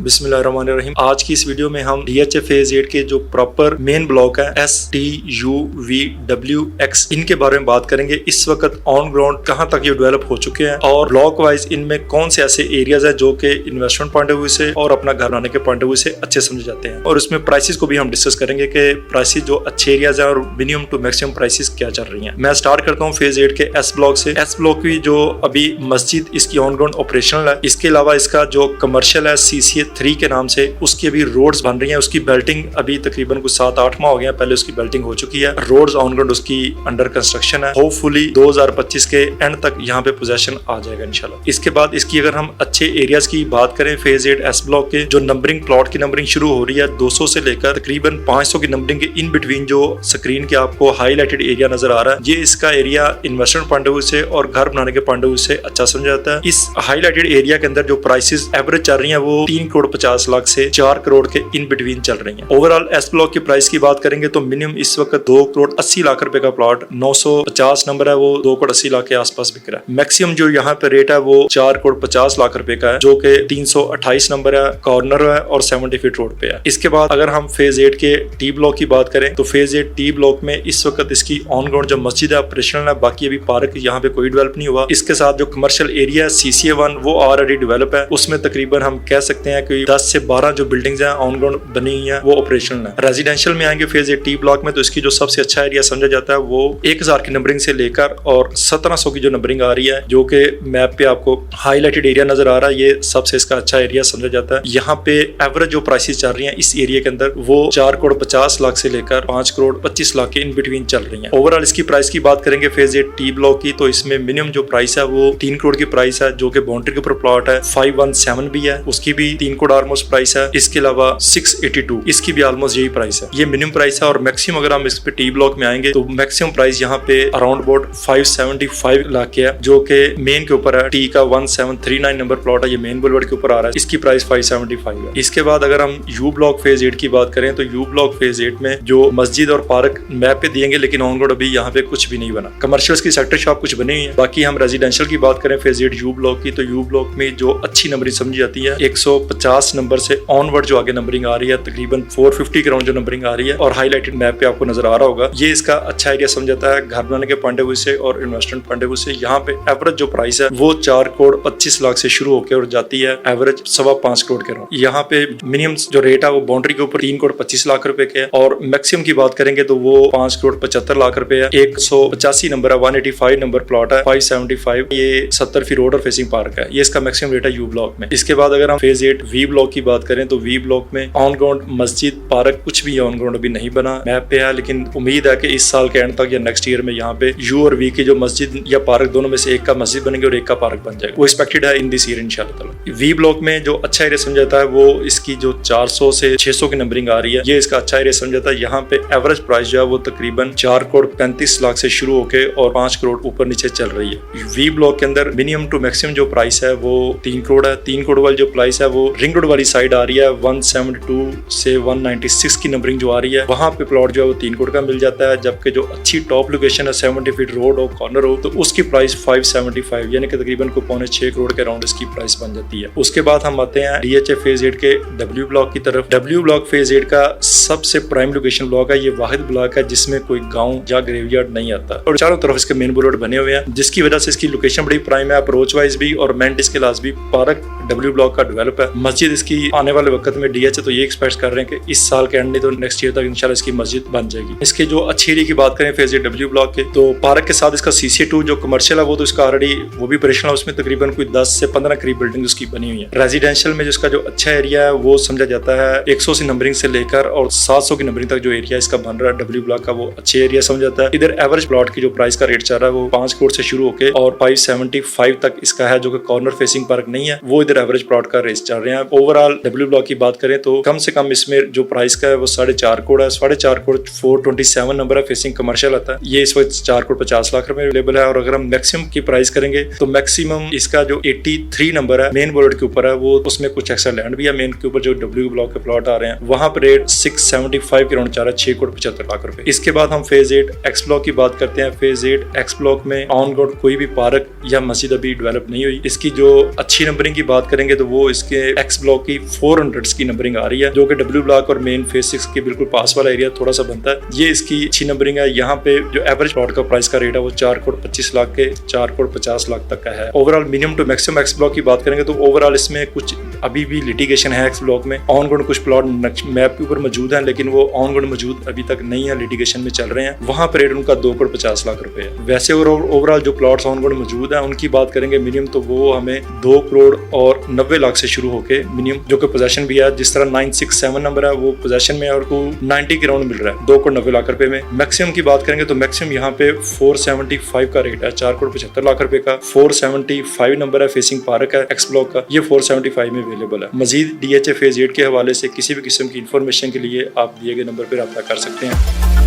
बिस्मिल्लाहिर्रहमानिर्रहीम। आज की इस वीडियो में हम DHA फेज 8 के जो प्रॉपर मेन ब्लॉक है STUVWX इनके बारे में बात करेंगे। इस वक्त ऑन ग्राउंड कहां तक ये डेवलप हो चुके हैं और ब्लॉक वाइज इनमें कौन से ऐसे एरियाज हैं जो कि इन्वेस्टमेंट पॉइंट ऑफ व्यू से और अपना घर बनाने के पॉइंट ऑफ व्यू से अच्छे समझे जाते हैं, और उसमें प्राइसेस को भी हम डिस्कस करेंगे कि प्राइसेस जो अच्छे एरियाज हैं और मिनिमम टू मैक्सिमम प्राइसेस क्या चल रही हैं। मैं स्टार्ट करता हूँ फेज 8 के S ब्लॉक से। S ब्लॉक की जो अभी मस्जिद इसकी ऑन ग्राउंड ऑपरेशनल है, इसके अलावा इसका जो कमर्शियल है CCA 3 के नाम से उसकी अभी रोड्स बन रही हैं। उसकी बेल्टिंग अभी तकरीबन कुछ 7-8 माह हो गया, पहले उसकी बेल्टिंग हो चुकी है। रोड्स ऑन ग्राउंड उसकी अंडर कंस्ट्रक्शन है। होपफुली 2025 के एंड तक यहाँ पे पोजेशन आ जाएगा इंशाल्लाह। इसके बाद इसकी अगर हम अच्छे एरियाज की बात करें फेज 8 S ब्लॉक के, जो नंबरिंग प्लॉट की नंबरिंग शुरू हो रही है 200 से लेकर तकरीबन 500 की नंबरिंग के इन बिटवीन जो स्क्रीन के आपको हाईलाइटेड एरिया नजर आ रहा है, ये इसका area investment point of view से और घर बनाने के पॉइंट ऑफ व्यू से अच्छा समझा जाता है। इस हाईलाइटेड एरिया के अंदर जो प्राइसेस एवरेज चल रही है वो 3 करोड़ 50 लाख से 4 करोड़ के इन बिटवीन चल रही है। ओवरऑल S ब्लॉक की प्राइस की बात करेंगे तो मिनिमम इस वक्त 2 करोड़ 80 लाख रुपए का प्लॉट 950 नंबर है, वो 2 करोड़ 80 लाख के आसपास बिक रहा है। मैक्सिमम जो यहाँ पे रेट है वो 4 करोड़ 50 लाख रुपए का है, जो कि 328 नंबर है, कॉर्नर है और 70 फीट रोड पे है। इसके बाद अगर हम फेज 8 के T ब्लॉक की बात करें तो फेज 8 T ब्लॉक में इस वक्त इसकी ऑन ग्राउंड जो मस्जिद है ऑपरेशनल है, बाकी अभी पार्क यहाँ पे कोई डेवलप नहीं हुआ। इसके साथ जो कमर्शियल एरिया है CCA 1 वो ऑलरेडी डेवलप है, उसमें तकरीबन हम कह सकते हैं कि 10 से 12 जो बिल्डिंग्स हैं ऑन ग्राउंड बनी हुई हैं वो ऑपरेशनल है। रेजिडेंशियल में आएंगे फेज 8 T ब्लॉक में तो इसकी जो सबसे अच्छा एरिया समझा जाता है वो 1000 की नंबरिंग से लेकर और 1700 की जो नंबरिंग आ रही है, जो कि मैप पे आपको हाईलाइटेड एरिया नजर आ रहा है, ये सबसे इसका अच्छा एरिया समझा जाता है। यहाँ पे एवरेज जो प्राइसेस चल रही हैं इस एरिया के अंदर वो 4 करोड़ 50 लाख से लेकर 5 करोड़ 25 लाख के इन बिटवीन चल रही है। ओवरऑल इसकी प्राइस की बात करेंगे फेज 8 T ब्लॉक की तो इसमें मिनिमम जो प्राइस है वो 3 करोड़ की प्राइस है, जो कि बाउंड्री के ऊपर प्लॉट है। 517 भी है, उसकी भी 3 करोड़ ऑलमोस्ट प्राइस है। इसके अलावा 682 इसकी भी ऑलमोस्ट यही प्राइस है। ये मिनिमम प्राइस है और मैक्सिमम अगर हम इस पे T ब्लॉक में आएंगे तो मैक्सिमम प्राइस यहाँ पे अराउंड अबाउट 575 लाख के है, जो कि मेन के ऊपर है। T का 1739 नंबर प्लॉट है, ये मेन बुलवर्ड के ऊपर आ रहा है, इसकी प्राइस 575 है। इसके बाद अगर हम U ब्लॉक फेज 8 की बात करें तो U ब्लॉक फेज 8 में जो मस्जिद और पार्क मैप पे दिएंगे, लेकिन ऑन रोड अभी यहाँ पे कुछ भी नहीं बना। कमर्शियल्स की सेक्टर शॉप कुछ बनी हुई है। बाकी हम रेजिडेंशियल की बात करें फेज 8 U ब्लॉक की तो U ब्लॉक में जो अच्छी नंबरिंग समझी जाती है 150 नंबर से ऑनवर्ड जो आगे नंबरिंग आ रही है तकरीबन 450 के राउंड जो नंबरिंग आ रही है और हाईलाइटेड मैप पे आपको नजर आ रहा होगा, ये इसका अच्छा एरिया समझ जाता है घर बनाने के पॉइंट ऑफ व्यू से और इन्वेस्टमेंट पॉइंट ऑफ व्यू से। यहाँ पे एवरेज जो प्राइस है वो 4 करोड़ 25 लाख से शुरू होकर और जाती है एवरेज 5.25 करोड़ के राउंड। यहाँ पे मिनिमम जो रेट है वो बाउंड्री के ऊपर 3 करोड़ 25 लाख रुपए के है और मैक्सिमम की बात करेंगे तो वो 5 करोड़ 75 लाख रुपए है। 185 नंबर है, 185 नंबर प्लॉट है, 575 ये 70 फीट रोड और फेसिंग पार्क है। ये इसका मैक्सिमम रेट है U ब्लॉक में। इसके बाद अगर हम फेज 8 V ब्लॉक की बात करें तो V ब्लॉक में ऑन ग्राउंड मस्जिद पार्क कुछ भी ऑन ग्राउंड अभी नहीं बना, मैप पे है, लेकिन उम्मीद है कि इस साल के एंड तक या नेक्स्ट ईयर में यहाँ पे U और V की जो मस्जिद या पार्क दोनों में से एक का मस्जिद बनेंगे और एक का पार्क बन जाएगा। वो एक्सपेक्टेड है इन दिस ईयर इंशाल्लाह। V ब्लॉक में जो अच्छा एरिया समझ जाता है वो इसकी जो 400 से 600 की नंबरिंग आ रही है, ये इसका अच्छा एरिया समझ जाता है। यहाँ पे एवरेज प्राइस जो है वो तकरीबन 4 करोड़ 35 लाख से शुरू होके और 5 करोड़ ऊपर नीचे चल रही है। V ब्लॉक के अंदर मिनिमम टू मैक्सिमम जो प्राइस है वो 3 करोड़ है। 3 करोड़ वाली जो प्राइस है वो रिंग रोड वाली साइड आ रही है, 172 से 196 की नंबरिंग जो आ रही है, वहां पे प्लॉट जो है वो 3 करोड़ का मिल जाता है। जबकि जो अच्छी टॉप लोकेशन है 70 फीट रोड हो, कॉर्नर हो, तो उसकी प्राइस 575 यानी कि तकरीबन को 6.25 करोड़ के अराउंड इसकी प्राइस बन जाती है। उसके बाद हम आते हैं DHA फेज 8 के W ब्लॉक की तरफ। W ब्लॉक फेज 8 का सबसे प्राइम लोकेशन ब्लॉक है, ये वाहिद ब्लॉक है जिसमें कोई गाँव या ग्रेवयार्ड नहीं आता और चारों तरफ इसके मेन बुलवर्ड बने हुए हैं, जिसकी वजह से इसकी लोकेशन बड़ी प्राइम है, अप्रोच वाइज भी और मेंटिस के लाज भी। पार्क W ब्लॉक का डेवलप है। मस्जिद इसकी आने वाले वक्त में DHA तो ये एक्सपेक्ट कर रहे हैं कि इस साल के एंड नहीं तो नेक्स्ट ईयर तक इंशाल्लाह इसकी मस्जिद बन जाएगी। इसके जो अच्छी एरिया की बात करें फेज 8 W ब्लॉक के तो पार्क के साथ इसका CCA 2 जो कमर्शियल है वो तो इसका ऑलरेडी वो भी ऑपरेशनल है, उसमें तकरीबन कोई 10 से 15 करीब बिल्डिंग उसकी बनी हुई है। रेजिडेंशियल में जिसका जो अच्छा एरिया है वो समझा जाता है 100 नंबरिंग से लेकर और 700 की नंबरिंग तक जो एरिया इसका बन रहा है W ब्लॉक का, वो अच्छे एरिया समझ जाता है। इधर एवरेज प्लॉट की जो प्राइस का रेट चल रहा है वो 5 करोड़ से शुरू होकर और 575 तक इसका है, जो कि कॉर्नर फेसिंग पार्क नहीं है, वो इधर एवरेज प्लॉट का रेट चल रहे हैं। ओवरऑल W ब्लॉक की बात करें तो कम से कम इसमें जो प्राइस का है वो 4.5 करोड़ है। 4.5 करोड़ 427 नंबर है, फेसिंग कमर्शियल आता है। ये इस वक्त 4 करोड़ 50 लाख रुपए अवेलेबल है। और अगर हम मैक्सिमम की प्राइस करेंगे तो मैक्सिमम इसका जो 83 नंबर है मेन बोर्ड के ऊपर है, वो उसमें कुछ एक्स्ट्रा लैंड भी है मेन के ऊपर जो W ब्लॉक के प्लॉट आ रहे हैं, वहां पर रेट 675 के राउंड 6 करोड़ 75 लाख रुपए। इसके बाद हम फेज 8 X ब्लॉक की बात करते हैं। फेज 8 X ब्लॉक में ऑन रोड कोई भी पार्क या मस्जिद अभी डेवलप नहीं हुई। इसकी जो अच्छी नंबरिंग की बात करेंगे तो वो इसके एक्स ब्लॉक की 400 की नंबरिंग आ रही है, जो कि डब्ल्यू ब्लॉक और मेन फेज 6 के बिल्कुल पास वाला एरिया थोड़ा सा बनता है। ये इसकी अच्छी नंबरिंग है। यहाँ पे जो एवरेज प्लॉट का प्राइस का रेट है वो 4 करोड़ 25 लाख के 4 करोड़ 50 लाख तक का है। Overall minimum to maximum X block की बात करेंगे तो ओवरऑल इसमें कुछ अभी भी लिटिगेशन है एक्स ब्लॉक में। ऑन ग्राउंड कुछ प्लॉट मैप के ऊपर मौजूद है, लेकिन वो ऑन ग्राउंड मौजूद अभी तक नहीं है, लिटिगेशन में चल रहे हैं। वहां पर रेट उनका 2 करोड़ 50 लाख रुपए है। वैसे ओवरऑल जो प्लॉट्स ऑन ग्राउंड मौजूद है उनकी बात करेंगे मिनिमम तो वो हमें 2 करोड़ और 90 लाख से शुरू होके मिनिमम जो कि पोजेशन भी है, जिस तरह 967 नंबर है वो पोजेशन में और को 90 के राउंड मिल रहा है 2 करोड़ 90 लाख रुपए में। मैक्सिमम की बात करेंगे तो मैक्सिमम यहाँ पे 475 का रेट है, 4 करोड़ 75 लाख रुपए का। 475 नंबर है, फेसिंग पार्क है एक्स ब्लॉक का, ये 475 में अवेलेबल है। मजीद DHA फेज 8 के हवाले से किसी भी किस्म की इंफॉर्मेशन के लिए आप दिए गए नंबर पर रब्ता कर सकते हैं।